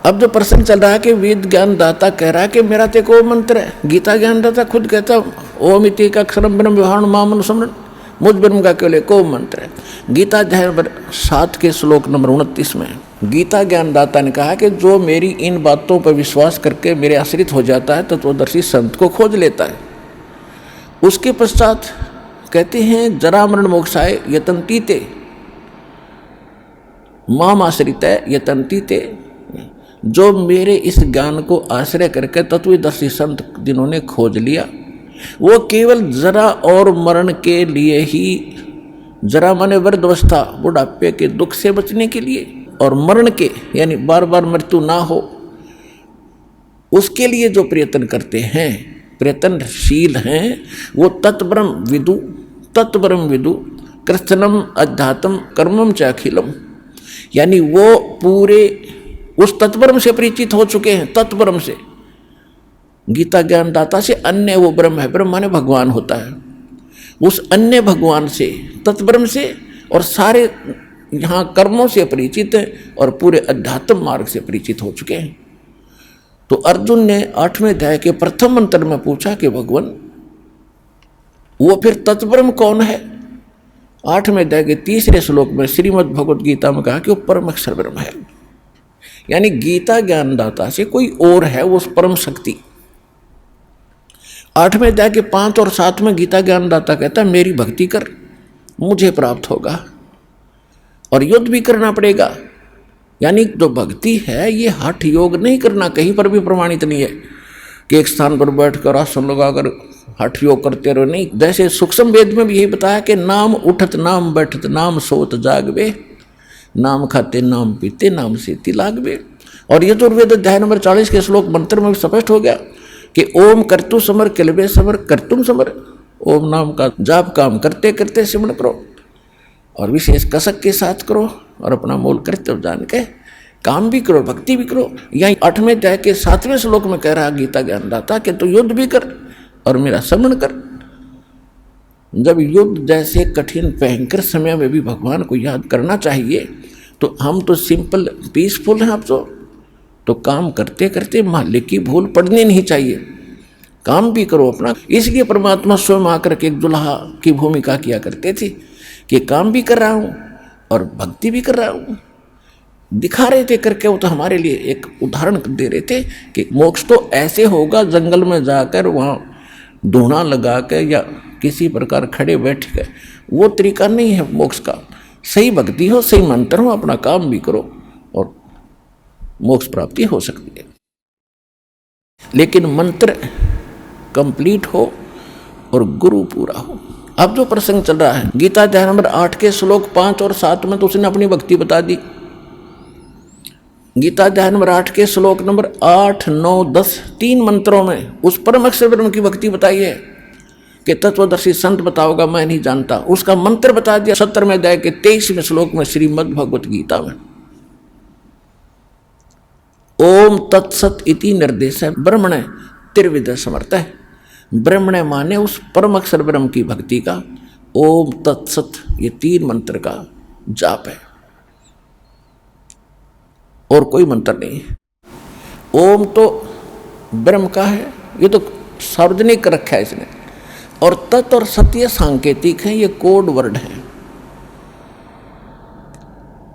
अब जो प्रसंग चल रहा है कि वेद ज्ञान दाता कह रहा है कि मेरा तो को मंत्र है। गीता ज्ञान दाता खुद कहता ओम इति का अक्षरम ब्रह्म व्यवहार मामन समरण, मुझ ब्रह्म का केवल को मंत्र है। गीता अध्याय नंबर 7 के श्लोक नंबर 29 में गीता ज्ञान दाता ने कहा कि जो मेरी इन बातों पर विश्वास करके मेरे आश्रित हो जाता है तत्वदर्शी संत को खोज लेता है। उसके पश्चात कहते हैं जरा मरण मोक्षाय यतन्तीते माम आश्रित यतन्तीते, जो मेरे इस ज्ञान को आश्रय करके तत्वदर्शी संत जिन्होंने खोज लिया वो केवल जरा और मरण के लिए ही, जरा माने वृद्धावस्था बुढ़ापे के दुख से बचने के लिए, और मरण के यानी बार बार मृत्यु ना हो उसके लिए जो प्रयत्न करते हैं, प्रयत्नशील हैं, वो तत्ब्रह्म विदु कृष्णम अध्यात्म कर्मम च अखिलम, यानी वो पूरे उस तत्ब्रह्म से परिचित हो चुके हैं। तत्ब्रह्म से, गीता ज्ञान दाता से अन्य वो ब्रह्म है, ब्रह्म माने भगवान होता है, उस अन्य भगवान से, तत्ब्रह्म से और सारे यहाँ कर्मों से परिचित हैं और पूरे अध्यात्म मार्ग से परिचित हो चुके हैं। तो अर्जुन ने 8वें अध्याय के प्रथम मंत्र में पूछा कि भगवान वो फिर तत्ब्रह्म कौन है। 8वें अध्याय के 3रे श्लोक में श्रीमद् भगवद गीता में कहा कि वो परम अक्षर ब्रह्म है, यानी गीता ज्ञानदाता से कोई और है वो परम शक्ति। 8वें अध्याय के 5 और 7 में गीता ज्ञानदाता कहता है मेरी भक्ति कर, मुझे प्राप्त होगा, और युद्ध भी करना पड़ेगा। यानी जो भक्ति है ये हठ योग नहीं करना, कहीं पर भी प्रमाणित नहीं है कि एक स्थान पर बैठकर आसन लगाकर हठ योग करते रहो, नहीं। जैसे सूक्ष्म वेद में भी यही बताया कि नाम उठत नाम बैठत नाम सोत जागवे, नाम खाते नाम पीते नाम सेती लागवे। और यजुर्वेद अध्याय नंबर 40 के श्लोक मंत्र में भी स्पष्ट हो गया कि ओम करतु समर किलबे समर करतुम समर, ओम नाम का जाप काम करते करते सिमरण करो और विशेष कसक के साथ करो और अपना मूल कर्तव्य जान के काम भी करो, भक्ति भी करो। यही 8वें अध्याय के 7वें श्लोक में कह रहा गीता ज्ञानदाता कि तू युद्ध भी कर और मेरा स्मरण कर। जब युद्ध जैसे कठिन भयंकर समय में भी भगवान को याद करना चाहिए, तो हम तो सिंपल पीसफुल हैं। आप तो काम करते करते मालिक की भूल पड़नी नहीं चाहिए, काम भी करो अपना। इसलिए परमात्मा स्वयं आकर के एक दुल्हा की भूमिका किया करते थे कि काम भी कर रहा हूँ और भक्ति भी कर रहा हूँ। दिखा रहे थे करके, वो तो हमारे लिए एक उदाहरण दे रहे थे कि मोक्ष तो ऐसे होगा, जंगल में जाकर वहाँ धूना लगा के या किसी प्रकार खड़े बैठ के, वो तरीका नहीं है मोक्ष का। सही भक्ति हो, सही मंत्र हो, अपना काम भी करो और मोक्ष प्राप्ति हो सकती है। लेकिन मंत्र कंप्लीट हो और गुरु पूरा हो। अब जो प्रसंग चल रहा है गीता अध्याय नंबर 8 के श्लोक 5 और 7 में तो उसने अपनी भक्ति बता दी। गीता अध्याय नंबर 8 के श्लोक नंबर 8, 9, 10 3 मंत्रों में उस परम अक्षर ब्रह्म की भक्ति बताई है कि तत्वदर्शी संत बताओगा मैं नहीं जानता। उसका मंत्र बता दिया 17वें अध्याय के 23वें श्लोक में श्रीमद् भगवत गीता में। ओम तत्सत इति निर्देश है ब्रह्मण त्रिविध समर्थ है। ब्रह्मण माने उस परम अक्षर ब्रह्म की भक्ति का ओम तत्सत, ये 3 मंत्र का जाप है और कोई मंत्र नहीं है। ओम तो ब्रह्म का है, ये तो सार्वजनिक रखा है इसने, और तत् और सत्य सांकेतिक है, ये कोड वर्ड है।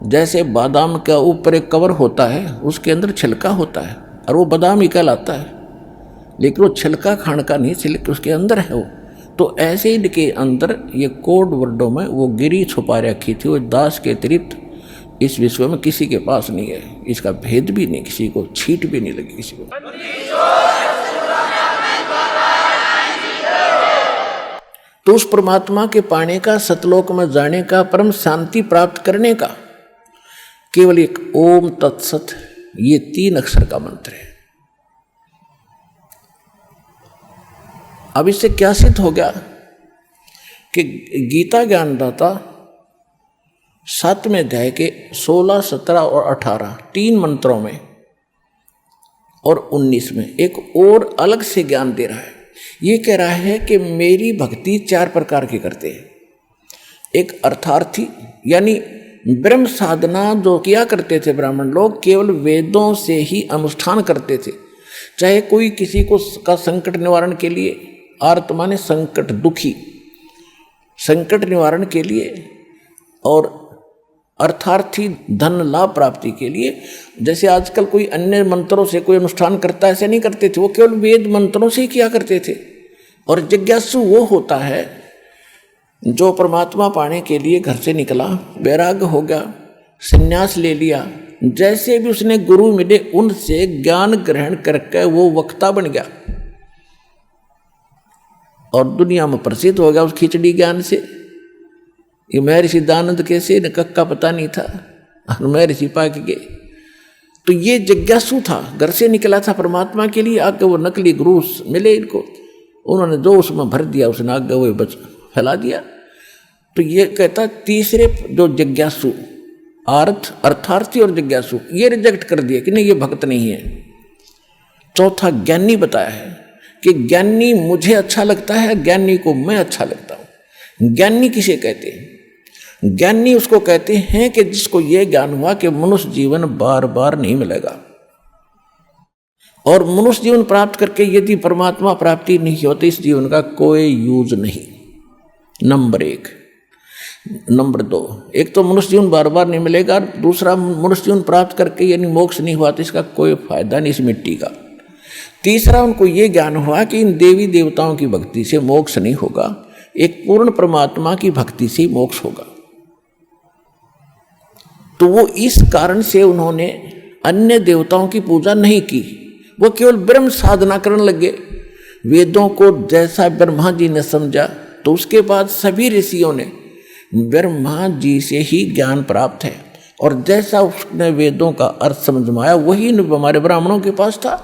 जैसे बादाम का ऊपर एक कवर होता है, उसके अंदर छिलका होता है और वो बादाम ही कहलाता है, लेकिन वो छिलका खाने का नहीं, छिलका उसके अंदर है वो। तो ऐसे ही के अंदर ये कोड वर्डों में वो गिरी छुपा रखी थी, वो दास के अतिरिक्त इस विश्व में किसी के पास नहीं है, इसका भेद भी नहीं, किसी को छीट भी नहीं लगी किसी को। तो उस परमात्मा के पाने का, सतलोक में जाने का, परम शांति प्राप्त करने का केवल एक ओम तत्सत, ये 3 अक्षर का मंत्र है। अब इससे क्या सिद्ध हो गया कि गीता ज्ञानदाता 7वें अध्याय के 16, 17 और 18 3 मंत्रों में और 19 में एक और अलग से ज्ञान दे रहा है। ये कह रहा है कि मेरी भक्ति 4 प्रकार की करते हैं। एक अर्थार्थी, यानी ब्रह्म साधना जो किया करते थे ब्राह्मण लोग, केवल वेदों से ही अनुष्ठान करते थे। चाहे कोई किसी को का संकट निवारण के लिए, आर्त माने संकट, दुखी, संकट निवारण के लिए और अर्थार्थी धन लाभ प्राप्ति के लिए, जैसे आजकल कोई अन्य मंत्रों से कोई अनुष्ठान करता है, ऐसे नहीं करते थे। वो केवल वेद मंत्रों से ही किया करते थे। और जिज्ञासु वो होता है जो परमात्मा पाने के लिए घर से निकला, वैराग्य हो गया, संन्यास ले लिया, जैसे भी उसने गुरु मिले उनसे ज्ञान ग्रहण करके वो वक्ता बन गया और दुनिया में प्रसिद्ध हो गया उस खिचड़ी ज्ञान से। ये महर्षि दानंद कैसे न कक्का पता नहीं था, महर्षि पाक के। तो ये जिज्ञासु था, घर से निकला था परमात्मा के लिए, आगे वो नकली गुरु मिले इनको, उन्होंने जो उसमें भर दिया उसने आगे वो बच फैला दिया। तो ये कहता तीसरे जो जिज्ञासु, अर्थार्थी और जिज्ञासु, ये रिजेक्ट कर दिया कि नहीं ये भक्त नहीं है। चौथा ज्ञानी बताया है कि ज्ञानी मुझे अच्छा लगता है, ज्ञानी को मैं अच्छा लगता हूं। ज्ञानी किसे कहते हैं? ज्ञानी उसको कहते हैं कि जिसको ये ज्ञान हुआ कि मनुष्य जीवन बार बार नहीं मिलेगा, और मनुष्य जीवन प्राप्त करके यदि परमात्मा प्राप्ति नहीं होती इस जीवन का कोई यूज नहीं। नंबर 1। नंबर 2, एक तो मनुष्य जीवन बार बार नहीं मिलेगा, दूसरा मनुष्य जीवन प्राप्त करके यानी मोक्ष नहीं हुआ तो इसका कोई फायदा नहीं इस मिट्टी का। तीसरा, उनको ये ज्ञान हुआ कि इन देवी देवताओं की भक्ति से मोक्ष नहीं होगा, एक पूर्ण परमात्मा की भक्ति से मोक्ष होगा। तो वो इस कारण से उन्होंने अन्य देवताओं की पूजा नहीं की, वो केवल ब्रह्म साधना करने लगे। वेदों को जैसा ब्रह्मा जी ने समझा तो उसके बाद सभी ऋषियों ने ब्रह्मा जी से ही ज्ञान प्राप्त है, और जैसा उसने वेदों का अर्थ समझ में आया वही हमारे ब्राह्मणों के पास था,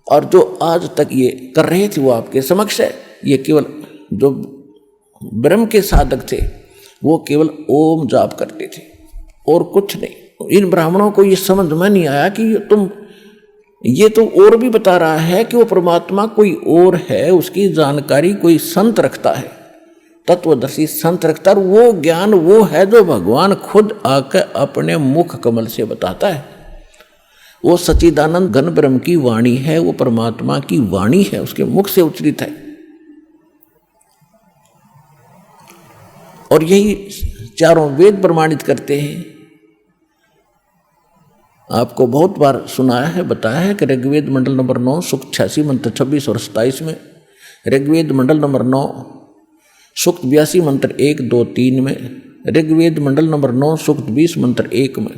और जो आज तक ये कर रहे थे वो आपके समक्ष है। ये केवल जो ब्रह्म के साधक थे वो केवल ओम जाप करते थे और कुछ नहीं। इन ब्राह्मणों को ये समझ में नहीं आया कि ये तो और भी बता रहा है कि वो परमात्मा कोई और है, उसकी जानकारी कोई संत रखता है, तत्वदर्शी संत रखता है। वो ज्ञान वो है जो भगवान खुद आकर अपने मुख कमल से बताता है। वो सच्चिदानंद घन ब्रह्म की वाणी है, वो परमात्मा की वाणी है, उसके मुख से उच्चरित है। और यही चारों वेद प्रमाणित करते हैं। आपको बहुत बार सुनाया है, बताया है कि ऋग्वेद मंडल नंबर 9 सूक्त 86 मंत्र 26 और 27 में, ऋग्वेद मंडल नंबर 9 सूक्त 82 मंत्र 1, 2, 3 में, ऋग्वेद मंडल नंबर 9 सूक्त 20 मंत्र 1 में,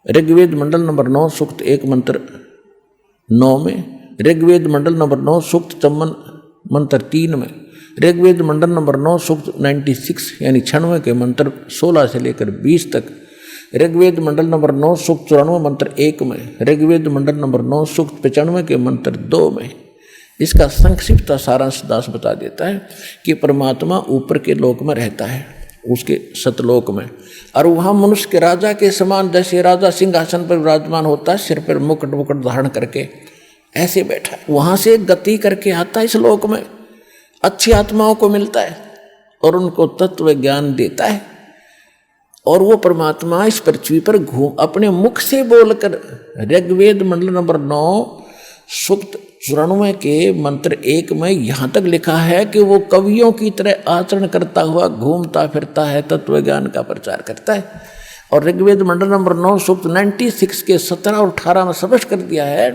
ऋग्वेद मंडल नंबर 9 सूक्त 1 मंत्र 9 में, ऋग्वेद मंडल नंबर 9 सूक्त 54 मंत्र 3 में, ऋग्वेद मंडल नंबर 9 सूक्त 96 यानी 96 के मंत्र 16 से लेकर 20 तक, ऋग्वेद मंडल नंबर 9 सूक्त 94 मंत्र 1 में, ऋग्वेद मंडल नंबर 9 सूक्त 95 के मंत्र 2 में। इसका संक्षिप्त सारांश दास बता देता है कि परमात्मा ऊपर के लोक में रहता है, उसके सतलोक में, और वहाँ मनुष्य के राजा के समान, जैसे राजा सिंहासन पर विराजमान होता है, सिर पर मुकुट धारण करके ऐसे बैठा है, वहाँ से गति करके आता है इस लोक में, अच्छी आत्माओं को मिलता है और उनको तत्व ज्ञान देता है। और वो परमात्मा इस पृथ्वी पर अपने मुख से बोलकर, ऋग्वेद मंडल नंबर 9 सूक्त 94 के मंत्र 1 में यहाँ तक लिखा है कि वो कवियों की तरह आचरण करता हुआ घूमता फिरता है, तत्व ज्ञान का प्रचार करता है। और ऋग्वेद मंडल नंबर 9 सूक्त 96 के 17 और 18 में स्पष्ट कर दिया है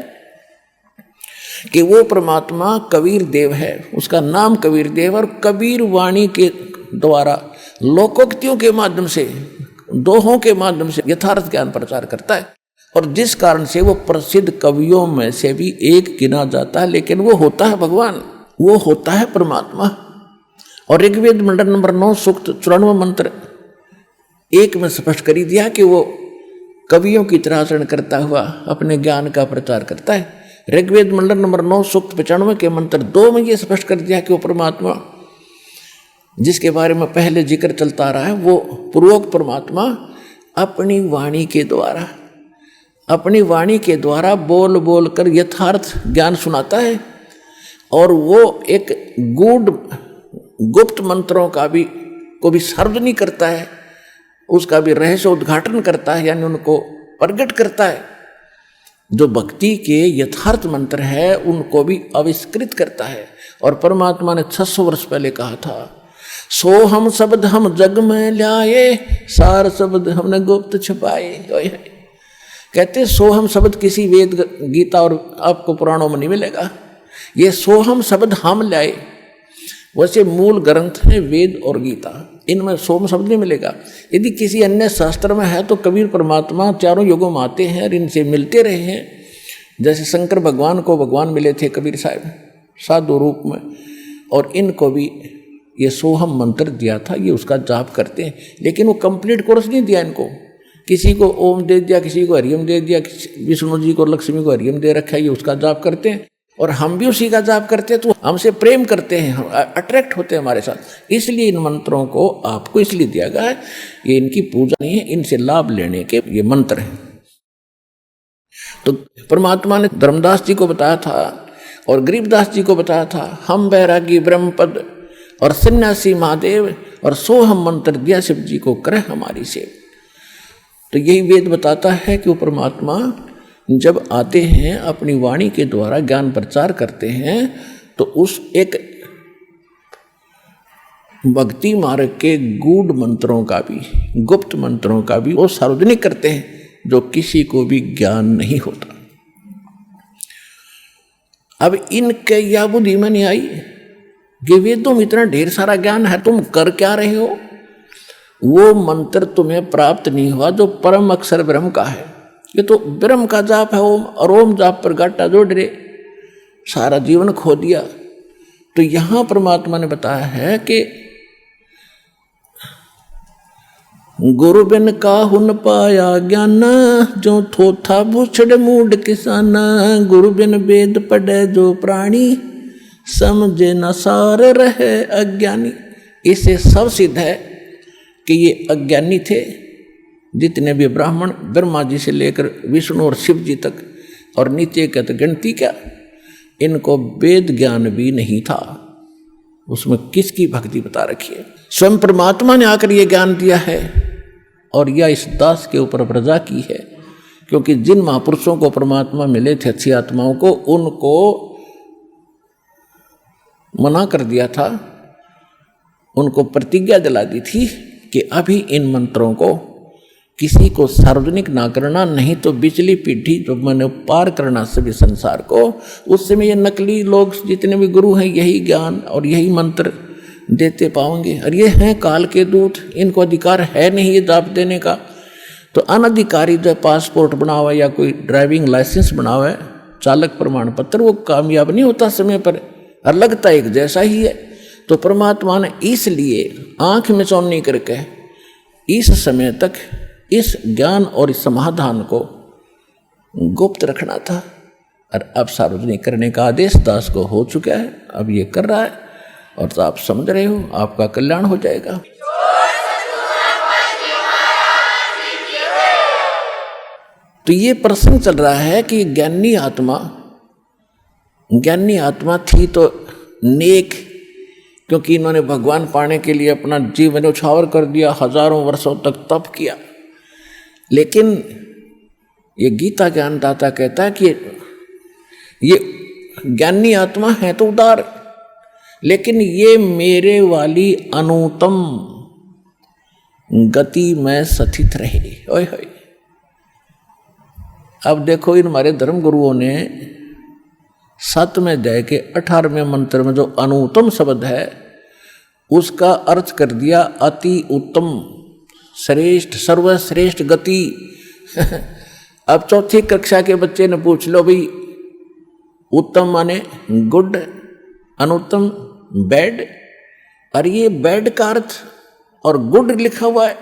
कि वो परमात्मा कबीर देव है, उसका नाम कबीर देव, और कबीर वाणी के द्वारा लोकोक्तियों के माध्यम से, दोहों के माध्यम से यथार्थ ज्ञान प्रचार करता है। और जिस कारण से वो प्रसिद्ध कवियों में से भी एक गिना जाता है, लेकिन वो होता है भगवान, वो होता है परमात्मा। और ऋग्वेद मंडल नंबर 9 सूक्त 94 मंत्र 1 में स्पष्ट कर दिया कि वो कवियों की तरह आचरण करता हुआ अपने ज्ञान का प्रचार करता है। ऋग्वेद मंडल नंबर 9 सूक्त 95 के मंत्र 2 में ये स्पष्ट कर दिया कि वो परमात्मा जिसके बारे में पहले जिक्र चलता रहा है, वो पूर्वोक्त परमात्मा अपनी वाणी के द्वारा बोल बोल कर यथार्थ ज्ञान सुनाता है। और वो एक गुप्त मंत्रों का भी को भी सर्व नहीं करता है, उसका भी रहस्य उद्घाटन करता है, यानी उनको प्रकट करता है। जो भक्ति के यथार्थ मंत्र है उनको भी आविष्कृत करता है। और परमात्मा ने 600 वर्ष पहले कहा था, सो हम शब्द हम जग में लाए, सार शब्द हमने गुप्त छुपाए। कहते सोहम शब्द किसी वेद गीता और आपको पुराणों में नहीं मिलेगा। ये सोहम शब्द हम लाए, वैसे मूल ग्रंथ है वेद और गीता, इनमें सोम शब्द नहीं मिलेगा। यदि किसी अन्य शास्त्र में है तो कबीर परमात्मा चारों युगों में आते हैं और इनसे मिलते रहे हैं। जैसे शंकर भगवान को भगवान मिले थे कबीर साहब साधु रूप में, और इनको भी ये सोहम मंत्र दिया था, ये उसका जाप करते हैं। लेकिन वो कंप्लीट कोर्स नहीं दिया इनको, किसी को ओम दे दिया, किसी को हरियम दे दिया, विष्णु जी को लक्ष्मी को हरियम दे रखा है, ये उसका जाप करते हैं। और हम भी उसी का जाप करते हैं, तो हमसे प्रेम करते हैं, हम अट्रैक्ट होते हैं हमारे साथ। इसलिए इन मंत्रों को आपको इसलिए दिया गया है, ये इनकी पूजा नहीं है, इनसे लाभ लेने के ये मंत्र हैं। तो परमात्मा ने धर्मदास जी को बताया था और गरीबदास जी को बताया था, हम बैरागी ब्रह्मपद और सन्यासी महादेव और सोहम मंत्र दिया शिव जी को करे हमारी सेव। तो यही वेद बताता है कि वो परमात्मा जब आते हैं अपनी वाणी के द्वारा ज्ञान प्रचार करते हैं, तो उस एक भक्ति मार्ग के गूढ़ मंत्रों का भी, गुप्त मंत्रों का भी वो सार्वजनिक करते हैं, जो किसी को भी ज्ञान नहीं होता। अब इनके या बुद्धि में नहीं आई कि वेदों में इतना ढेर सारा ज्ञान है, तुम कर क्या रहे हो? वो मंत्र तुम्हें प्राप्त नहीं हुआ जो परम अक्षर ब्रह्म का है। ये तो ब्रह्म का जाप है ओम, और ओम जाप पर गाटा जोड़ रहे, सारा जीवन खो दिया। तो यहां परमात्मा ने बताया है कि गुरु बिन काहुन पाया ज्ञान, जो थोथा भूछड़ मूड किसाना। गुरु बिन वेद पढ़े जो प्राणी, समझे न सार रहे अज्ञानी। इससे सब सिद्ध है कि ये अज्ञानी थे, जितने भी ब्राह्मण ब्रह्मा जी से लेकर विष्णु और शिव जी तक, और नीचे का तो गिनती क्या, इनको वेद ज्ञान भी नहीं था। उसमें किसकी भक्ति बता रखी है? स्वयं परमात्मा ने आकर ये ज्ञान दिया है, और यह इस दास के ऊपर प्रजा की है। क्योंकि जिन महापुरुषों को परमात्मा मिले थे, अच्छी आत्माओं को, उनको मना कर दिया था, उनको प्रतिज्ञा दिला दी थी कि अभी इन मंत्रों को किसी को सार्वजनिक ना करना, नहीं तो बिचली पीढ़ी जो मैंने पार करना सभी संसार को। उस समय ये नकली लोग जितने भी गुरु हैं यही ज्ञान और यही मंत्र देते पाओगे, और ये हैं काल के दूत, इनको अधिकार है नहीं ये जाप देने का। तो अनधिकारी जो पासपोर्ट बना हुआ या कोई ड्राइविंग लाइसेंस बना हुआ है, चालक प्रमाण पत्र, वो कामयाब नहीं होता समय पर, और लगता एक जैसा ही है। तो परमात्मा ने इसलिए आंख में चौनी करके इस समय तक इस ज्ञान और इस समाधान को गुप्त रखना था, और अब सार्वजनिक करने का आदेश दास को हो चुका है, अब ये कर रहा है, और तो आप समझ रहे हो, आपका कल्याण हो जाएगा। तो ये प्रसंग चल रहा है कि ज्ञानी आत्मा थी तो नेक, क्योंकि इन्होंने भगवान पाने के लिए अपना जीवन उछावर कर दिया, हजारों वर्षों तक तप किया। लेकिन ये गीता ज्ञानदाता कहता है कि ये ज्ञानी आत्मा है तो उदार, लेकिन ये मेरे वाली अनुत्तम गति में स्थित रहे। ओए होए, अब देखो इन हमारे धर्म गुरुओं ने 7वें अध्याय के 18वें मंत्र में जो अनुत्तम शब्द है उसका अर्थ कर दिया अति उत्तम, श्रेष्ठ, सर्वश्रेष्ठ गति। अब चौथी कक्षा के बच्चे ने पूछ लो भाई, उत्तम माने गुड, अनुत्तम बैड, और ये बैड का अर्थ और गुड लिखा हुआ है,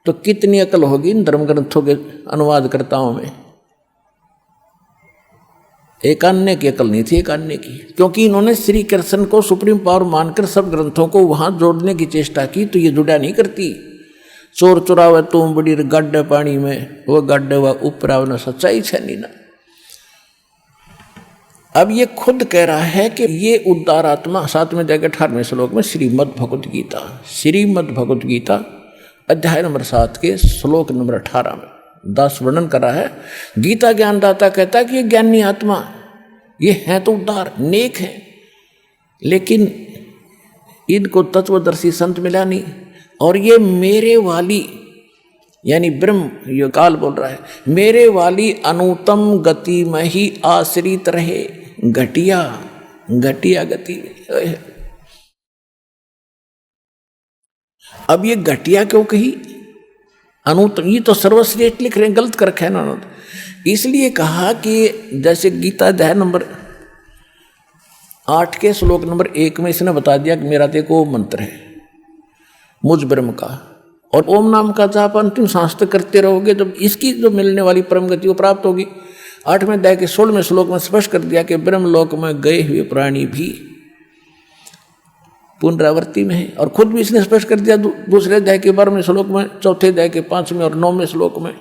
तो कितनी अकल होगी इन धर्म ग्रंथों के अनुवादकर्ताओं में? एक अन्य की अकल नहीं थी, एक अन्य की, क्योंकि इन्होंने श्री कृष्ण को सुप्रीम पावर मानकर सब ग्रंथों को वहां जोड़ने की चेष्टा की, तो ये जुड़ा नहीं करती। चोर चुरावे तुम बड़ी गड्ढे पानी में, वो गड्ढे व ऊपर न सच्चाई छनी ना। अब ये खुद कह रहा है कि ये उदार आत्मा, 7वें अध्याय के 18वें श्लोक में श्रीमद् भगवत गीता अध्याय नंबर 7 के श्लोक नंबर 18 में दास वर्णन कर रहा है। गीता ज्ञानदाता कहता है कि ये ज्ञानी आत्मा ये है तो उदार नेक है, लेकिन इनको तत्वदर्शी संत मिला नहीं। और ये मेरे वाली यानी ब्रह्म, ये काल बोल रहा है, मेरे वाली अनुत्तम गति में ही आश्रित रहे। घटिया घटिया गति। अब ये घटिया क्यों कही? अनुत्तम, ये तो सर्वश्रेष्ठ लिख रहे हैं, गलत कर रखा है ना। इसलिए कहा कि जैसे गीता अध्याय नंबर 8 के श्लोक नंबर 1 में इसने बता दिया कि मेरा देखो मंत्र है मुझ ब्रह्म का, और ओम नाम का जाप अंतिम सांस तक करते रहोगे तो इसकी जो मिलने वाली परम गति को प्राप्त होगी। 8वें अध्याय के 16वें श्लोक में स्पष्ट कर दिया कि ब्रह्मलोक में गए हुए प्राणी भी पुनरावृत्ति में है। और खुद भी इसने स्पष्ट कर दिया दूसरे अध्याय के 12वें श्लोक में, चौथे अध्याय के 5वें और 9वें श्लोक में,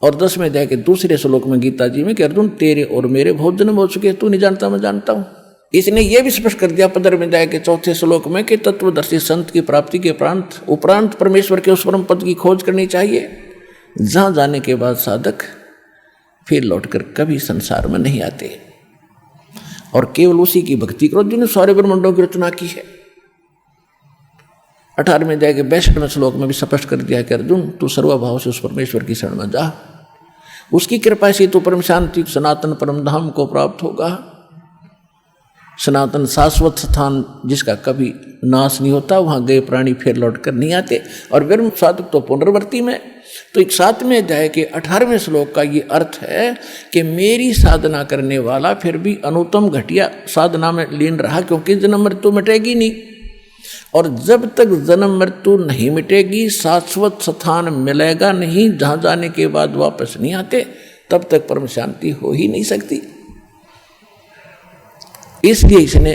और 10वें अध्याय के दूसरे श्लोक में गीता जी में कि अर्जुन तेरे और मेरे बहुत जन्म हो चुके, तू नहीं जानता मैं जानता हूँ। इसने ये भी स्पष्ट कर दिया 15वें अध्याय के 4थे श्लोक में कि तत्वदर्शी संत की प्राप्ति के उपरांत परमेश्वर के उस परम पद की खोज करनी चाहिए, जहाँ जाने के बाद साधक फिर लौटकर कभी संसार में नहीं आते, और केवल उसी की भक्ति करो जिन्होंने सारे ब्रह्मांडों की रचना की है। 18वें अध्याय के 62वें श्लोक में भी स्पष्ट कर दिया कि अर्जुन तू सर्वभाव से उस परमेश्वर की शरण में जा, उसकी कृपा से तू परम शांति सनातन परम धाम को प्राप्त होगा। सनातन शाश्वत स्थान जिसका कभी नाश नहीं होता, वहाँ गए प्राणी फिर लौट कर नहीं आते। और ब्रह्म साधक तो पुनर्वर्ती में। तो एक 7वें अध्याय के 18वें श्लोक का ये अर्थ है कि मेरी साधना करने वाला फिर भी अनुत्तम घटिया साधना में लीन रहा, क्योंकि जन्म मृत्यु मिटेगी नहीं, और जब तक जन्म मृत्यु नहीं मिटेगी, शाश्वत स्थान मिलेगा नहीं, जहाँ जाने के बाद वापस नहीं आते, तब तक परम शांति हो ही नहीं सकती। इसलिए इसने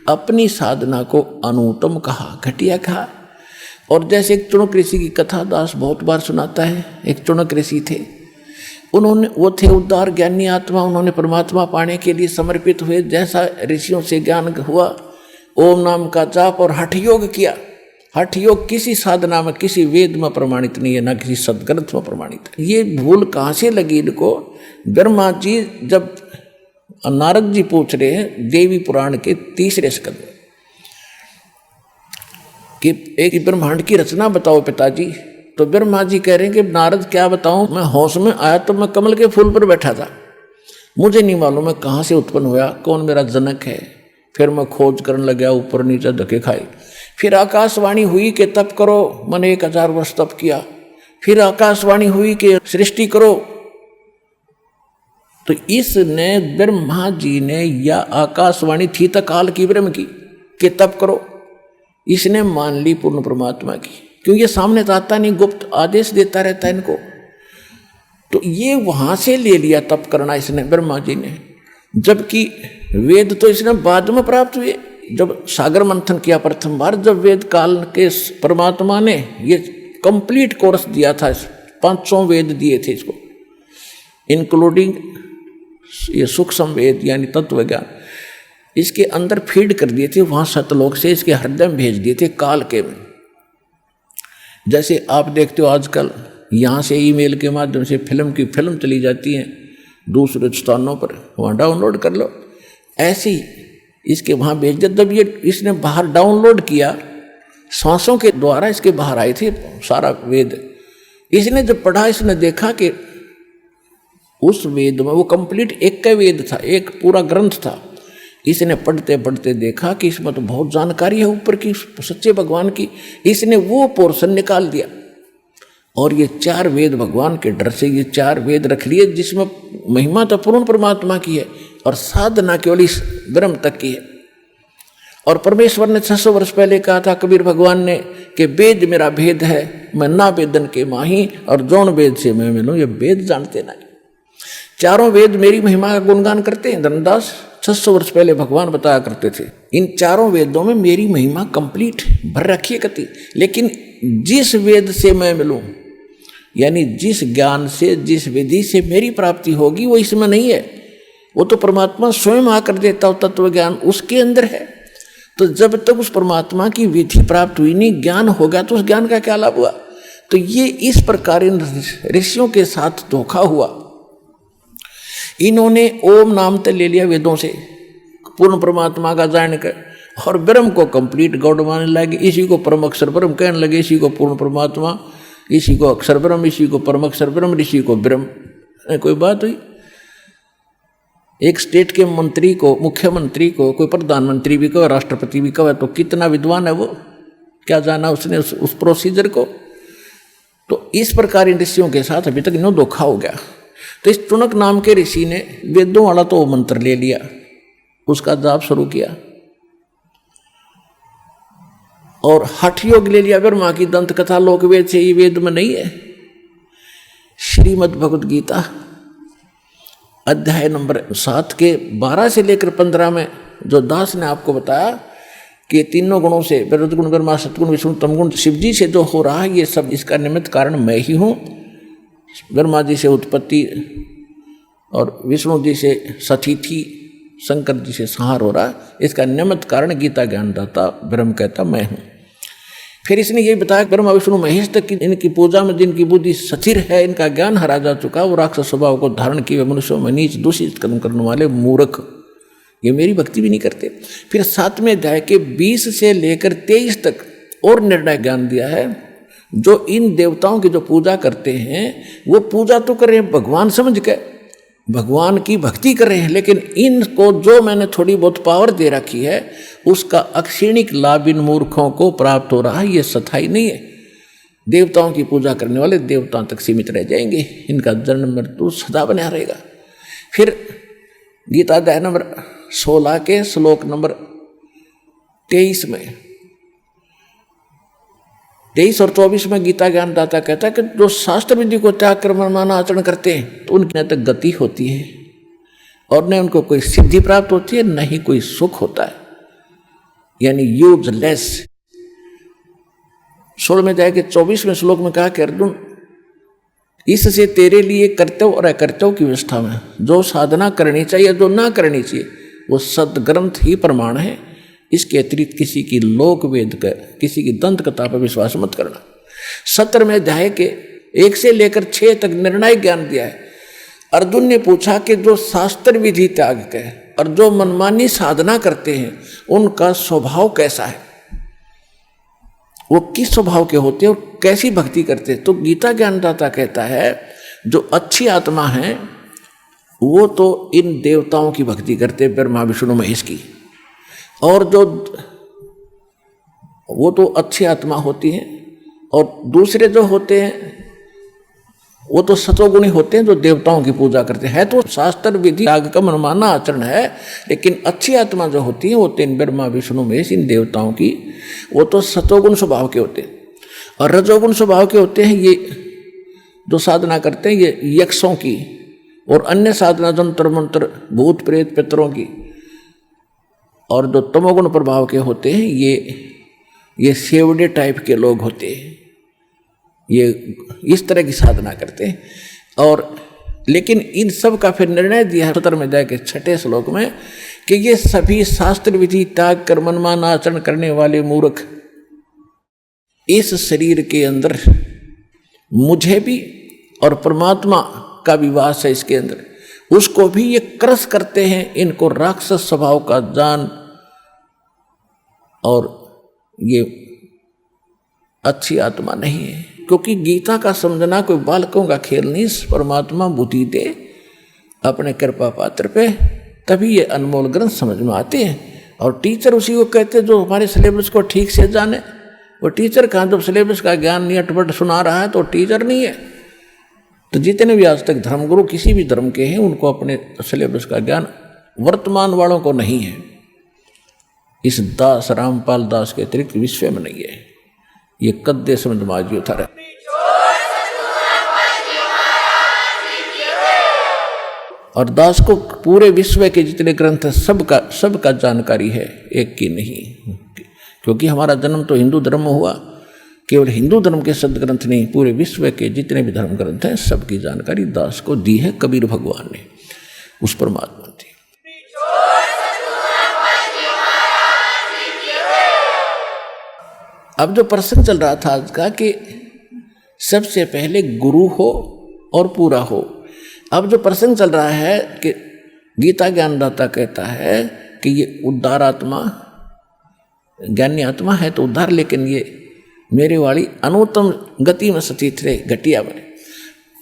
अपनी साधना को अनुत्तम कहा, घटिया कहा। और जैसे एक चुनक ऋषि की कथा दास बहुत बार सुनाता है। एक चुनक ऋषि थे, वो थे उदार ज्ञानी आत्मा, उन्होंने परमात्मा पाने के लिए समर्पित हुए। जैसा ऋषियों से ज्ञान हुआ, ओम नाम का जाप और हठ योग किया। हठ योग किसी साधना में, किसी वेद में प्रमाणित नहीं है, ना किसी सदग्रंथ में प्रमाणित है। ये भूल कहाँ से लगी इनको? ब्रह्मा जी जब नारद जी पूछ रहे हैं देवी पुराण के 3रे स्कंद कि एक ब्रह्मांड की रचना बताओ पिताजी। तो ब्रह्मा जी कह रहे हैं कि नारद क्या बताऊं, मैं होश में आया तो मैं कमल के फूल पर बैठा था, मुझे नहीं मालूम मैं कहाँ से उत्पन्न हुआ, कौन मेरा जनक है। फिर मैं खोज करने लगा, ऊपर नीचे धक्के खाए। फिर आकाशवाणी हुई कि तप करो, मैंने 1000 वर्ष तप किया। फिर आकाशवाणी हुई कि सृष्टि करो। तो इसने ब्रह्मा जी ने, या आकाशवाणी थी तो काल की ब्रह्म की कि तप करो, इसने मान ली पूर्ण परमात्मा की, क्योंकि ये सामने तो आता नहीं, गुप्त आदेश देता रहता है इनको। तो ये वहां से ले लिया तप करना इसने, ब्रह्मा जी ने। जबकि वेद तो इसने बाद में प्राप्त हुए, जब सागर मंथन किया प्रथम बार, जब वेद काल के परमात्मा ने ये कंप्लीट कोर्स दिया था, 500 वेद दिए थे इसको, इंक्लूडिंग ये सूक्ष्म वेद यानी तत्व ज्ञान, इसके अंदर फीड कर दिए थे, वहाँ सतलोक से इसके हृदय में भेज दिए थे काल के में। जैसे आप देखते हो आजकल यहाँ से ईमेल के माध्यम से फिल्म चली जाती है दूसरे स्थानों पर, वहाँ डाउनलोड कर लो, ऐसे ही इसके वहाँ भेज दिया। जब ये इसने बाहर डाउनलोड किया, सांसों के द्वारा इसके बाहर आए थे सारा वेद। इसने जब पढ़ा, इसने देखा कि उस वेद में वो कंप्लीट एक का वेद था, एक पूरा ग्रंथ था। इसने पढ़ते पढ़ते देखा कि इसमें तो बहुत जानकारी है ऊपर की, सच्चे भगवान की। इसने वो पोर्शन निकाल दिया, और ये 4 वेद भगवान के डर से ये 4 वेद रख लिए, जिसमें महिमा तो पूर्ण परमात्मा की है और साधना केवल इस ब्रह्म तक की है। और परमेश्वर ने 600 वर्ष पहले कहा था कबीर भगवान ने कि वेद मेरा भेद है, मैं ना वेदन के माही, और जौन वेद से मैं मिलूँ ये वेद जानते नहीं। 4 वेद मेरी महिमा का गुणगान करते हैं। धर्मदास 600 वर्ष पहले भगवान बताया करते थे, इन 4 वेदों में मेरी महिमा कंप्लीट भर रखी है कति। लेकिन जिस वेद से मैं मिलूं, यानी जिस ज्ञान से, जिस विधि से मेरी प्राप्ति होगी, वो इसमें नहीं है। वो तो परमात्मा स्वयं आकर देता हो, तत्व ज्ञान उसके अंदर है। तो जब तक उस परमात्मा की विधि प्राप्त हुई नहीं, ज्ञान हो गया, तो उस ज्ञान का क्या लाभ हुआ? तो ये इस प्रकार इन ऋषियों के साथ धोखा हुआ। इन्होंने ओम नाम तो ले लिया वेदों से पूर्ण परमात्मा का जान कर, और ब्रह्म को कंप्लीट गॉड मानने लगे। इसी को परम अक्षर ब्रह्म कहने लगे, इसी को पूर्ण परमात्मा, इसी को अक्षर ब्रह्म, इसी को परम अक्षर ब्रह्म, इसी को ब्रह्म। कोई बात हुई? एक स्टेट के मंत्री को, मुख्यमंत्री को कोई प्रधानमंत्री भी कहे, राष्ट्रपति भी कहे, तो कितना विद्वान है वो, क्या जाना उसने उस प्रोसीजर को। तो इस प्रकार इन ऋषियों के साथ अभी तक इन्हों धोखा हो गया। तो इस चुनक नाम के ऋषि ने वेदों वाला तो मंत्र ले लिया, उसका जाप शुरू किया, और हठ योग ले लिया। ब्रह्मा की दंत कथा लोक वेद से, ये वेद में नहीं है। श्रीमद् भगवद गीता अध्याय नंबर 7 के 12 से लेकर 15 में जो दास ने आपको बताया कि तीनों गुणों से, रजगुण ब्रह्मा, सतगुण विष्णु तमगुण, शिव जी से जो हो रहा है, ये सब इसका निमित्त कारण मैं ही हूँ। ब्रह्मा जी से उत्पत्ति और विष्णु जी से सतिथि, शंकर जी से संहार हो रहा है, इसका निमित्त कारण गीता ज्ञानदाता ब्रह्म कहता मैं हूँ। फिर इसने ये बताया ब्रह्मा विष्णु महेश तक की इनकी पूजा में जिनकी बुद्धि स्थिर है, इनका ज्ञान हरा जा चुका, वो राक्षस स्वभाव को धारण किए मनुष्यों में नीच दूषित कर्म करने वाले मूर्ख, ये मेरी भक्ति भी नहीं करते। फिर 7वें अध्याय के 20 से लेकर 23 तक और निर्णय ज्ञान दिया है। जो इन देवताओं की जो पूजा करते हैं, वो पूजा तो कर रहे हैं भगवान समझ के, भगवान की भक्ति कर रहे हैं, लेकिन इनको जो मैंने थोड़ी बहुत पावर दे रखी है, उसका अक्षीणिक लाभ इन मूर्खों को प्राप्त हो रहा है। ये स्थायी नहीं है। देवताओं की पूजा करने वाले देवताओं तक सीमित रह जाएंगे, इनका जन्म मृत्यु सदा बना रहेगा। फिर गीता अध्याय नंबर 16 के श्लोक नंबर 23 में, 23 और 24 में गीता ज्ञानदाता कहता है कि जो शास्त्र विधि को त्याग कर मनमाना आचरण करते हैं, तो उनकी न तक गति होती है और न उनको कोई सिद्धि प्राप्त होती है, न ही कोई सुख होता है, यानी यूजलेस। 16 में जाएगा 24वें श्लोक में कहा कि अर्जुन, इससे तेरे लिए कर्तव्य और अकर्तव्य की व्यवस्था में जो साधना करनी चाहिए, जो ना करनी चाहिए, वो सदग्रंथ ही प्रमाण है। इसके अतिरिक्त किसी की लोक वेद का, किसी की दंत कथा पर विश्वास मत करना। 17वें अध्याय के 1 से लेकर 6 तक निर्णायक ज्ञान दिया है। अर्जुन ने पूछा कि जो शास्त्र विधि त्याग के और जो मनमानी साधना करते हैं, उनका स्वभाव कैसा है, वो किस स्वभाव के होते हैं और कैसी भक्ति करते हैं। तो गीता ज्ञानदाता कहता है जो अच्छी आत्मा है वो तो इन देवताओं की भक्ति करते हैं, ब्रह्मा विष्णु महेश की, और जो वो तो अच्छी आत्मा होती है, और दूसरे जो होते हैं वो तो सतोगुणी होते हैं जो देवताओं की पूजा करते हैं। तो शास्त्र विधि त्याग का मनमाना आचरण है, लेकिन अच्छी आत्मा जो होती है वो तीन ब्रह्मा विष्णु महेश इन देवताओं की, वो तो सतोगुण स्वभाव के होते हैं। और रजोगुण स्वभाव के होते हैं ये जो साधना करते हैं, ये यक्षों की और अन्य साधना जंतर मंत्र भूत प्रेत पितरों की। और जो तमोगुण प्रभाव के होते हैं ये सेवड़े टाइप के लोग होते हैं, ये इस तरह की साधना करते हैं। और लेकिन इन सब का फिर निर्णय दिया है 17वें अध्याय के 6 श्लोक में कि ये सभी शास्त्र विधि त्याग कर मनमाना आचरण करने वाले मूर्ख इस शरीर के अंदर मुझे भी और परमात्मा का भी वास है इसके अंदर, उसको भी ये क्रस करते हैं। इनको राक्षस स्वभाव का जान, और ये अच्छी आत्मा नहीं है। क्योंकि गीता का समझना कोई बालकों का खेल नहीं, परमात्मा बुद्धि दे अपने कृपा पात्र पे, तभी ये अनमोल ग्रंथ समझ में आते हैं। और टीचर उसी को कहते हैं जो हमारे सिलेबस को ठीक से जाने। वो टीचर कहाँ, जब सिलेबस का ज्ञान नहीं अटपट सुना रहा है तो टीचर नहीं है। तो जितने भी आज तक धर्मगुरु किसी भी धर्म के हैं, उनको अपने सिलेबस का ज्ञान वर्तमान वालों को नहीं है। इस दास रामपाल दास के अतिरिक्त विश्व में नहीं है। ये कद्दे समझ माजी उतार है। और दास को पूरे विश्व के जितने ग्रंथ हैं सबका जानकारी है, एक की नहीं। क्योंकि हमारा जन्म तो हिंदू धर्म में हुआ, केवल हिंदू धर्म के सदग्रंथ नहीं, पूरे विश्व के जितने भी धर्म ग्रंथ हैं सबकी जानकारी दास को दी है कबीर भगवान ने, उस परमात्मा ने। अब जो प्रसंग चल रहा था आज का कि सबसे पहले गुरु हो और पूरा हो। अब जो प्रसंग चल रहा है कि गीता ज्ञानदाता कहता है कि ये उद्धार आत्मा, ज्ञानी आत्मा है तो उद्धार, लेकिन ये मेरे वाली अनुत्तम गति में स्थित रहे, घटिया में।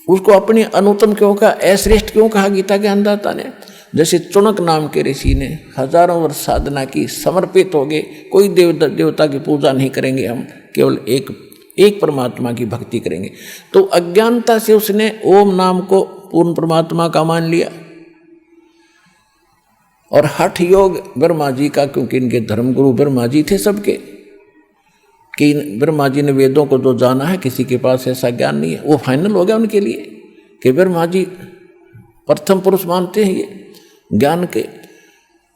उसको अपनी अनुत्तम क्यों कहा, अश्रेष्ठ क्यों कहा गीता ज्ञानदाता ने? जैसे चुनक नाम के ऋषि ने हजारों वर्ष साधना की, समर्पित हो गए, कोई देवता की पूजा नहीं करेंगे, हम केवल एक परमात्मा की भक्ति करेंगे। तो अज्ञानता से उसने ओम नाम को पूर्ण परमात्मा का मान लिया। और हठ योग ब्रह्मा जी का, क्योंकि इनके धर्मगुरु ब्रह्मा जी थे सबके, कि ब्रह्मा जी ने वेदों को जो जाना है, किसी के पास ऐसा ज्ञान नहीं है, वो फाइनल हो गया उनके लिए कि ब्रह्मा जी प्रथम पुरुष मानते हैं ये ज्ञान के।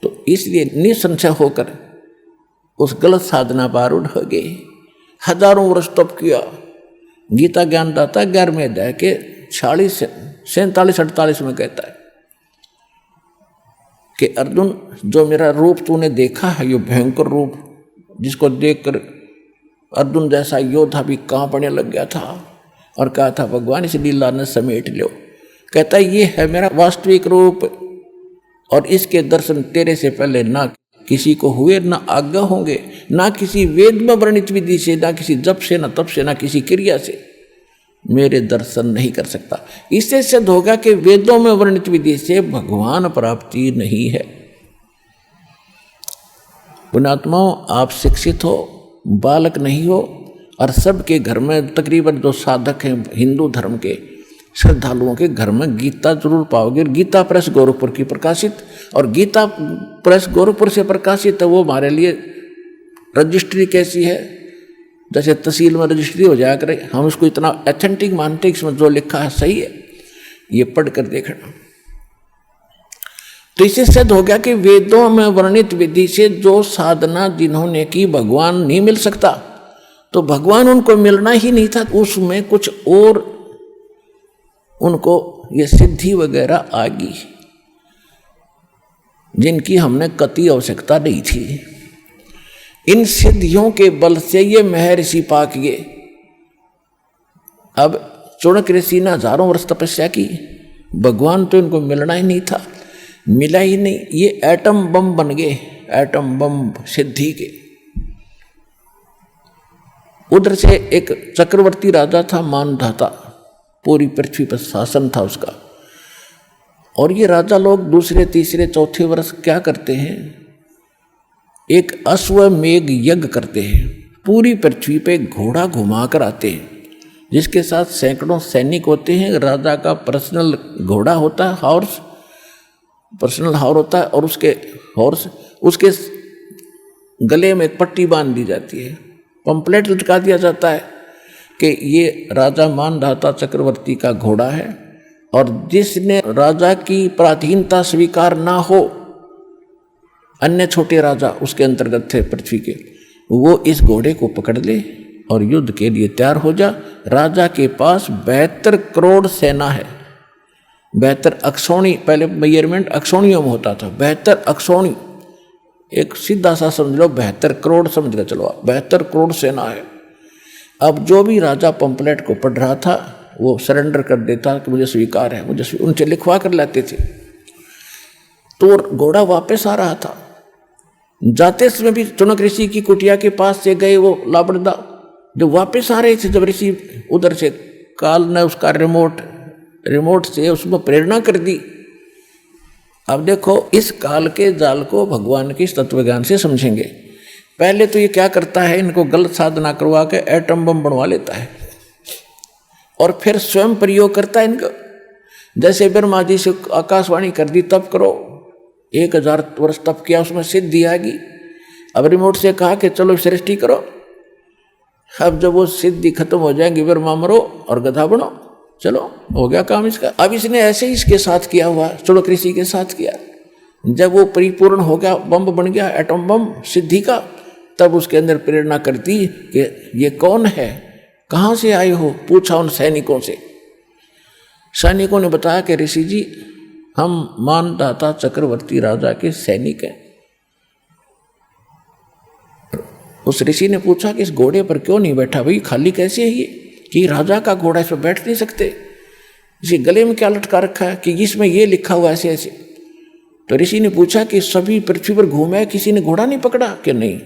तो इसलिए निसंशय होकर उस गलत साधना पर आरूढ़ हो गए। हजारों वर्ष तप किया। गीता ज्ञानदाता 11वें अध्याय के 47-48 में कहता है कि अर्जुन, जो मेरा रूप तूने देखा है, ये भयंकर रूप, जिसको देखकर अर्जुन जैसा योद्धा भी कांपने लग गया था और कहा था भगवान इस लीला ने समेट लो। कहता है ये है मेरा वास्तविक रूप, और इसके दर्शन तेरे से पहले ना किसी को हुए, ना आज्ञा होंगे, ना किसी वेद में वर्णित विधि से, ना किसी जप से, ना तप से, ना किसी क्रिया से मेरे दर्शन नहीं कर सकता। इससे सिद्ध होगा कि वेदों में वर्णित विधि से भगवान प्राप्ति नहीं है। पुण्यात्माओं, आप शिक्षित हो, बालक नहीं हो, और सबके घर में तकरीबन जो साधक हैं हिंदू धर्म के, श्रद्धालुओं के घर में गीता जरूर पाओगे। गीता प्रेस गोरखपुर की प्रकाशित, और गीता प्रेस गोरखपुर से प्रकाशित है, वो हमारे लिए रजिस्ट्री कैसी है, जैसे तहसील में रजिस्ट्री हो जाया करे, हम उसको इतना ऑथेंटिक मानते, इसमें जो लिखा है सही है, ये पढ़ कर देखना। तो इससे सिद्ध हो गया कि वेदों में वर्णित विधि से जो साधना जिन्होंने की भगवान नहीं मिल सकता, तो भगवान उनको मिलना ही नहीं था, उसमें कुछ और उनको ये सिद्धि वगैरह आ गई जिनकी हमने कतई आवश्यकता नहीं थी। इन सिद्धियों के बल से ये महर्षि पा किए। अब चौड़क ऋषि ने हजारों वर्ष तपस्या की, भगवान तो इनको मिलना ही नहीं था, मिला ही नहीं, ये एटम बम बन गए, एटम बम सिद्धि के। उधर से एक चक्रवर्ती राजा था मानधाता, पूरी पृथ्वी पर शासन था उसका। और ये राजा लोग दूसरे तीसरे चौथे वर्ष क्या करते हैं, एक अश्वमेघ यज्ञ करते हैं, पूरी पृथ्वी पे घोड़ा घुमा कर आते हैं, जिसके साथ सैकड़ों सैनिक होते हैं। राजा का पर्सनल घोड़ा होता है, हॉर्स, पर्सनल हॉर्स होता है, और उसके गले में एक पट्टी बांध दी जाती है, पंपलेट लटका दिया जाता है कि ये राजा मानधाता चक्रवर्ती का घोड़ा है, और जिसने राजा की पराधीनता स्वीकार ना हो, अन्य छोटे राजा उसके अंतर्गत थे पृथ्वी के, वो इस घोड़े को पकड़ ले और युद्ध के लिए तैयार हो जा। राजा के पास 72 करोड़ सेना है। 72 अक्षौणी, पहले मेजरमेंट अक्षौणियों में होता था, 72 अक्षौणी, एक सीधा सा समझ लो 72 करोड़ समझ कर चलो, 72 करोड़ सेना है। अब जो भी राजा पंपलेट को पढ़ रहा था वो सरेंडर कर देता कि मुझे स्वीकार है, मुझे उनसे लिखवा कर लाते थे। तो घोड़ा वापस आ रहा था, जाते समय भी चौड़क ऋषि की कुटिया के पास से गए वो लाबड़दा, जब वापस आ रहे थे, जब ऋषि उधर से काल ने उसका रिमोट से उसमें प्रेरणा कर दी। अब देखो इस काल के जाल को भगवान के तत्वज्ञान से समझेंगे। पहले तो ये क्या करता है, इनको गलत साधना करवा के एटम बम बनवा लेता है, और फिर स्वयं प्रयोग करता है इनको। जैसे ब्रह्मा जी से आकाशवाणी कर दी तप करो, 1000 वर्ष तप किया, उसमें सिद्धि आ गई। अब रिमोट से कहा कि चलो सृष्टि करो। अब जब वो सिद्धि खत्म हो जाएंगी, ब्रह्मा मरो और गधा बनो, चलो हो गया काम इसका। अब इसने ऐसे ही इसके साथ किया हुआ, चौड़क ऋषि के साथ किया। जब वो परिपूर्ण हो गया, बम बन गया, एटम बम सिद्धि का, तब उसके अंदर प्रेरणा करती कि ये कौन है, कहाँ से आए हो, पूछा उन सैनिकों से। सैनिकों ने बताया कि ऋषि जी हम मानधाता चक्रवर्ती राजा के सैनिक हैं। उस ऋषि ने पूछा कि इस घोड़े पर क्यों नहीं बैठा भाई, खाली कैसे है ये, कि राजा का घोड़ा इस पर बैठ नहीं सकते, इसे गले में क्या लटका रखा है कि इसमें ये लिखा हुआ ऐसे ऐसे। तो ऋषि ने पूछा कि सभी पृथ्वी पर घूमे, किसी ने घोड़ा नहीं पकड़ा कि नहीं।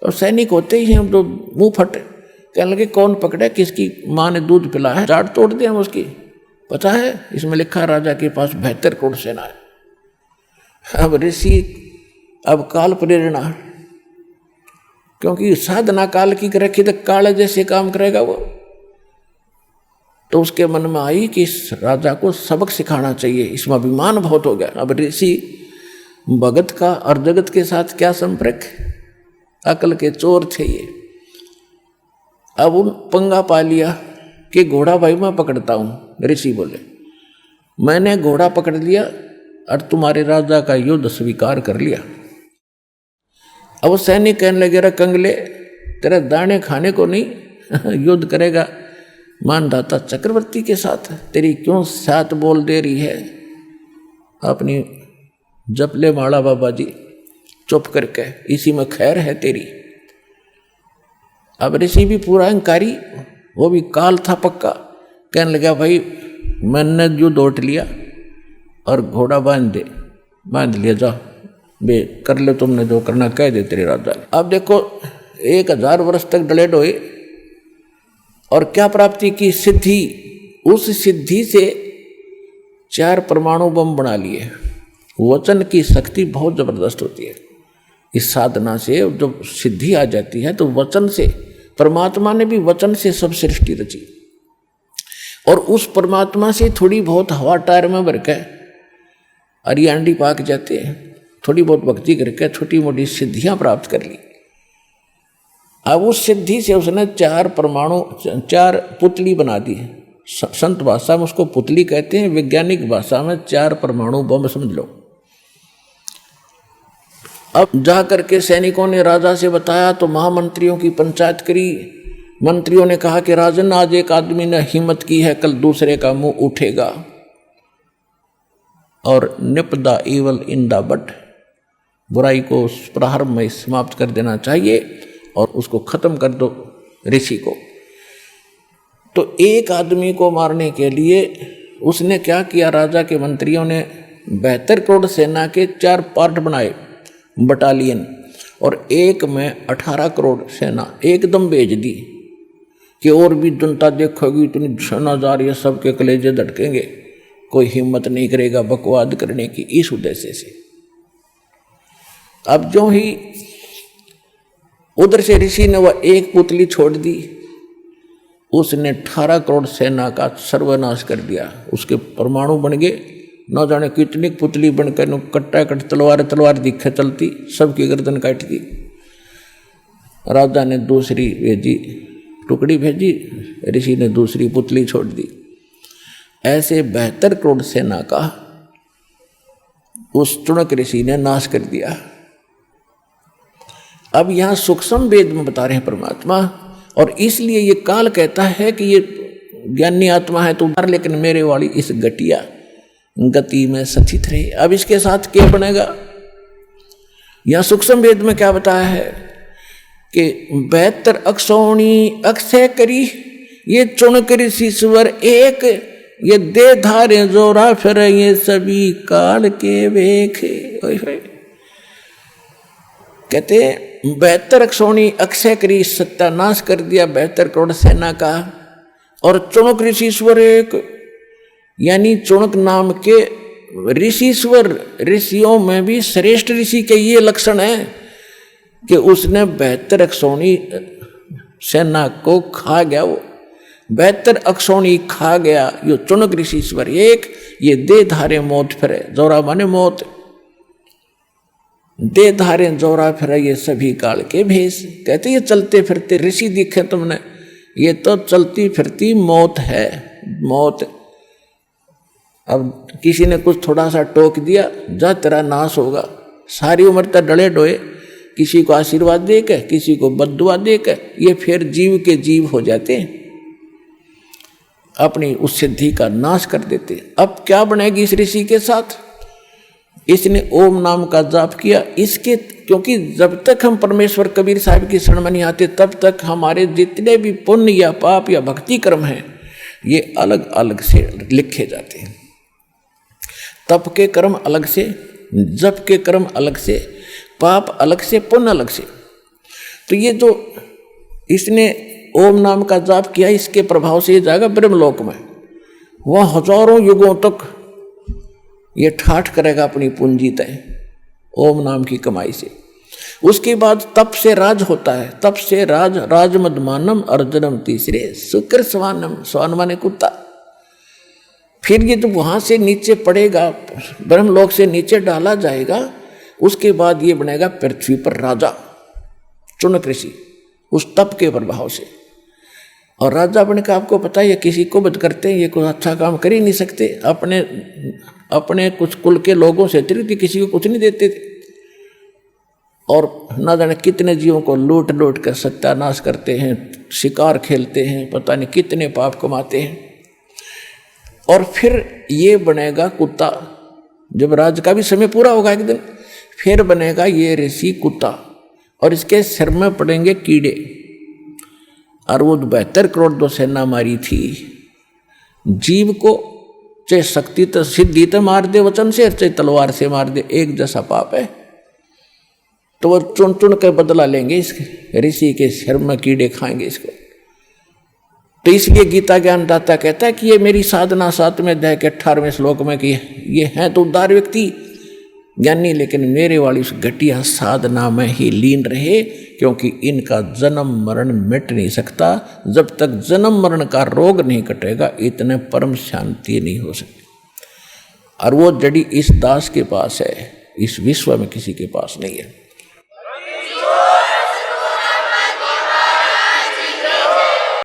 तो सैनिक होते ही हम तो मुंह फट, कहने लगे कौन पकड़ा, किसकी माँ ने दूध पिला है, जाट तोड़ दिया हम उसकी, पता है इसमें लिखा राजा के पास 72 करोड़ सेना है। अब ऋषि, अब काल प्रेरणा, क्योंकि साधना काल की रखी तो काल जैसे काम करेगा वो। तो उसके मन में आई कि इस राजा को सबक सिखाना चाहिए, इसमें अभिमान बहुत हो गया। अब ऋषि भगत का और जगत के साथ क्या संपर्क, अकल के चोर थे ये। अब उन पंगा पा लिया कि घोड़ा भाई मैं पकड़ता हूँ। ऋषि बोले मैंने घोड़ा पकड़ लिया और तुम्हारे राजा का युद्ध स्वीकार कर लिया। अब वो सैनिक कहने लगे रे कंगले, तेरे दाने खाने को नहीं युद्ध करेगा मानदाता चक्रवर्ती के साथ, तेरी क्यों साथ बोल दे रही है, अपनी जपले माड़ा बाबा जी, चुप करके, इसी में खैर है तेरी। अब ऋषि भी पूरा अहंकारी, वो भी काल था पक्का, कहने लगा भाई मैंने जो दौड़ लिया और घोड़ा बांध लिया, जाओ बे कर ले तुमने जो करना, कह दे तेरे राजा। अब देखो 1000 वर्ष तक डले डोए और क्या प्राप्ति की, सिद्धि। उस सिद्धि से 4 परमाणु बम बना लिए। वचन की शक्ति बहुत जबरदस्त होती है। इस साधना से जब सिद्धि आ जाती है तो वचन से, परमात्मा ने भी वचन से सब सृष्टि रची, और उस परमात्मा से थोड़ी बहुत हवा टायर में भर के अरी अंडी पाक जाते हैं, थोड़ी बहुत भक्ति करके छोटी मोटी सिद्धियां प्राप्त कर ली। अब उस सिद्धि से उसने 4 परमाणु, 4 पुतली बना दी। संत भाषा में उसको पुतली कहते हैं, वैज्ञानिक भाषा में 4 परमाणु बम समझ लो। अब जा करके सैनिकों ने राजा से बताया तो महामंत्रियों की पंचायत करी। मंत्रियों ने कहा कि राजन आज एक आदमी ने हिम्मत की है, कल दूसरे का मुंह उठेगा, और निप the evil in the but, बुराई को प्रारंभ में समाप्त कर देना चाहिए और उसको खत्म कर दो ऋषि को। तो एक आदमी को मारने के लिए उसने क्या किया, राजा के मंत्रियों ने 72 करोड़ सेना के 4 पार्ट बनाए, बटालियन, और एक में 18 करोड़ सेना एकदम भेज दी कि और भी जनता देखोगी इतनी सेना जा रही है, सबके कलेजे धड़केंगे, कोई हिम्मत नहीं करेगा बकवाद करने की, इस उद्देश्य से। अब जो ही उधर से ऋषि ने वह एक पुतली छोड़ दी, उसने 18 करोड़ सेना का सर्वनाश कर दिया। उसके परमाणु बन गए, न जाने कितनी पुतली बनकर कट्टा कट तलवार दिखे चलती, सबकी गर्दन काट दी। राजा ने दूसरी भेजी, टुकड़ी भेजी, ऋषि ने दूसरी पुतली छोड़ दी। ऐसे 72 करोड़ सेना का उस चुणक ऋषि ने नाश कर दिया। अब यहां सूक्ष्म वेद में बता रहे हैं परमात्मा, और इसलिए ये काल कहता है कि ये ज्ञानी आत्मा है तो उधार, लेकिन मेरे वाली इस घटिया गति में सचित रहे। अब इसके साथ क्या बनेगा, यहां सूक्ष्म वेद में क्या बताया है कि 72 अक्षौणी अक्षय करी, ये चुनक ऋषिश्वर एक, ये दे धारे जोरा फिर ये सभी काल के वेखे। कहते 72 अक्षौणी अक्षय करी, सत्यानाश कर दिया 72 करोड़ सेना का, और चुनक ऋषिश्वर एक, यानी चुनक नाम के ऋषिश्वर, ऋषियों में भी श्रेष्ठ ऋषि के ये लक्षण है कि उसने 72 अक्षौणी सेना को खा गया। वो 72 अक्षौणी खा गया, यो चुनक ऋषिश्वर एक, ये दे धारे मौत फिरे, जोरा माने मौत, दे धारे जोरा फिरे ये सभी काल के भेष। कहते ये चलते फिरते ऋषि दिखे तुमने, ये तो चलती फिरती मौत है, मौत। अब किसी ने कुछ थोड़ा सा टोक दिया, जा तेरा नाश होगा, सारी उम्र तक डले डोए, किसी को आशीर्वाद दे के, किसी को बद्दुआ दे के, ये फिर जीव के जीव हो जाते हैं, अपनी उस सिद्धि का नाश कर देते। अब क्या बनेगी इस ऋषि के साथ, इसने ओम नाम का जाप किया। इसके क्योंकि जब तक हम परमेश्वर कबीर साहब की शरण में नहीं आते तब तक हमारे जितने भी पुण्य या पाप या भक्ति कर्म हैं ये अलग अलग से लिखे जाते हैं। तप के कर्म अलग से, जप के कर्म अलग से, पाप अलग से, पुण्य अलग से। तो ये जो इसने ओम नाम का जाप किया इसके प्रभाव से ये जाएगा ब्रह्मलोक में, वह हजारों युगों तक ये ठाठ करेगा अपनी पूंजी तय ओम नाम की कमाई से। उसके बाद तप से राज होता है, तप से राज, राजमदमानम अर्जुनम तीसरे शुक्र स्वानम, स्वान माने कुत्ता। फिर ये जब वहां से नीचे पड़ेगा, ब्रह्मलोक से नीचे डाला जाएगा, उसके बाद ये बनेगा पृथ्वी पर राजा, चुनक ऋषि, उस तप के प्रभाव से। और राजा बने का आपको पता है ये किसी को बद करते हैं, ये कोई अच्छा काम कर ही नहीं सकते, अपने कुछ कुल के लोगों से अतिरिक्त किसी को कुछ नहीं देते थे, और ना जाने कितने जीवों को लूट लूट कर सत्यानाश करते हैं, शिकार खेलते हैं, पता नहीं कितने पाप कमाते हैं। और फिर ये बनेगा कुत्ता, जब राज का भी समय पूरा होगा एक दिन, फिर बनेगा ये ऋषि कुत्ता, और इसके सिर में पड़ेंगे कीड़े। और वो 72 करोड़ जो सेना मारी थी, जीव को चाहे शक्ति तो सिद्धि तो मार दे वचन से, चाहे तलवार से मार दे, एक जैसा पाप है। तो वो चुन चुन कर बदला लेंगे, इस ऋषि के सिर में कीड़े खाएंगे इसको। तो इसलिए गीता ज्ञानदाता कहता है कि ये मेरी साधना 7वें अध्याय के 18वें श्लोक में कि ये हैं तो उदार व्यक्ति ज्ञानी, लेकिन मेरे वाली उस घटिया साधना में ही लीन रहे, क्योंकि इनका जन्म मरण मिट नहीं सकता। जब तक जन्म मरण का रोग नहीं कटेगा इतने परम शांति नहीं हो सकती। और वो जड़ी इस दास के पास है, इस विश्व में किसी के पास नहीं है।